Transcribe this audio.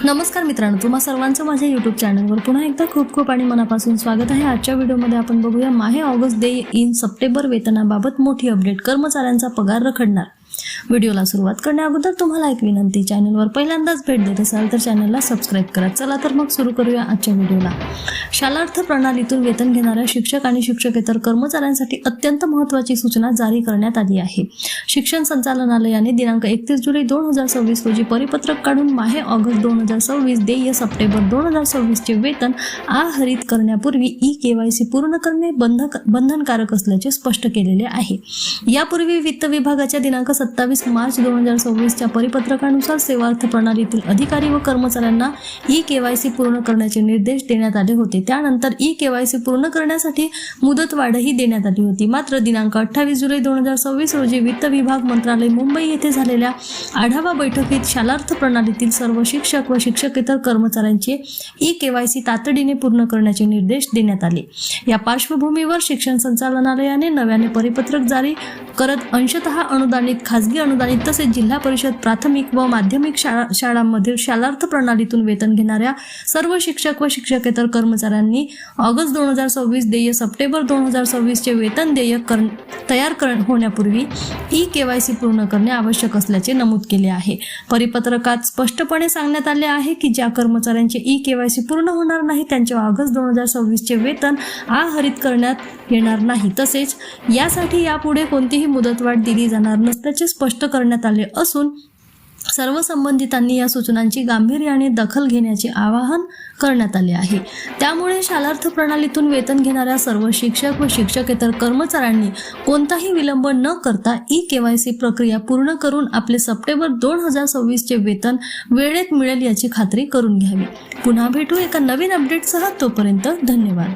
नमस्कार मित्रांनो, तुम्हा सर्वांचं माझ्या यूट्यूब चॅनलवर पुन्हा एकदा खूप खूप आणि मनापासून स्वागत आहे। आजच्या व्हिडिओमध्ये आपण बघूया माहे ऑगस्ट देय इन सप्टेंबर वेतनाबाबत मोठी अपडेट, कर्मचाऱ्यांचा पगार रखडणार। व्हिडिओला सुरुवात करण्याअगोदर तुम्हाला एक विनंती, चॅनलवर पहिल्यांदाच भेट देत असाल तर चॅनलला सबस्क्राइब करा। चला तर मग सुरू करूया आजच्या व्हिडिओला। शालार्थ प्रणालीतून वेतन घेणाऱ्या शिक्षक आणि शिक्षकेतर कर्मचाऱ्यांसाठी अत्यंत महत्त्वाची सूचना जारी करण्यात आली आहे। शिक्षण संचालनालयाने दिनांक 31 जुलै 2026 रोजी परिपत्रक काढून माहे ऑगस्ट 2026 देय सप्टेंबर 2026 चे वेतन आहरित करण्यापूर्वी ई-केवायसी पूर्ण करणे बंधनकारक असल्याचे स्पष्ट केलेले आहे। यापूर्वी वित्त विभागाच्या दिनांक 27 मार्च 2026 च्या परिपत्रकानुसार सेवार्थ प्रणालीतील अधिकारी व कर्मचाऱ्यांना ई-केवायसी पूर्ण करण्याचे निर्देश देण्यात आले होते। त्यानंतर ई-केवायसी पूर्ण करण्यासाठी मुदतवाढही देण्यात आली होती। मात्र दिनांक 28 जुलै 2026 रोजी वित्त विभाग मंत्रालय मुंबई येथे झालेल्या आढावा बैठकीत शालार्थ प्रणालीतील सर्व शिक्षक व शिक्षकेतर कर्मचाऱ्यांचे ई-केवायसी तातडीने पूर्ण करण्याचे निर्देश देण्यात आले। या पार्श्वभूमीवर शिक्षण संचालनालयाने नव्याने परिपत्रक जारी करत अंशतः अनुदानित, खासगी अनुदानित तसेच जिल्हा परिषद प्राथमिक व माध्यमिक शाळांमधील शालार्थ प्रणालीतून वेतन घेणाऱ्या सर्व शिक्षक व शिक्षकेतर कर्मचाऱ्यांनी ऑगस्ट 2026 देय सप्टेंबर 2026 चे वेतन देयक तयार होण्यापूर्वी ई-केवायसी पूर्ण करणे आवश्यक असल्याचे नमूद केले आहे। परिपत्रकात स्पष्टपणे सांगण्यात आले आहे की ज्या कर्मचाऱ्यांचे ई-केवायसी पूर्ण होणार नाही त्यांचे ऑगस्ट 2026 चे वेतन आहरित करण्यात येणार नाही, तसेच यासाठी यापुढे कोणतीही मुदतवाढ दिली जाणार नसल्याचे स्पष्ट करण्यात आले असून सर्व संबंधितांनी या सूचनांची गांभीर्याने दखल घेण्याचे आवाहन करण्यात आले आहे। त्यामुळे शालार्थ प्रणालीतून वेतन घेणाऱ्या सर्व शिक्षक व शिक्षकेतर कर्मचाऱ्यांनी कोणताही विलंब न करता ई-केवायसी प्रक्रिया पूर्ण करून आपले सप्टेंबर 2026 चे वेतन वेळेत मिळेल याची खात्री करून घ्यावी। पुन्हा भेटू एका नवीन अपडेटसह, तोपर्यंत धन्यवाद।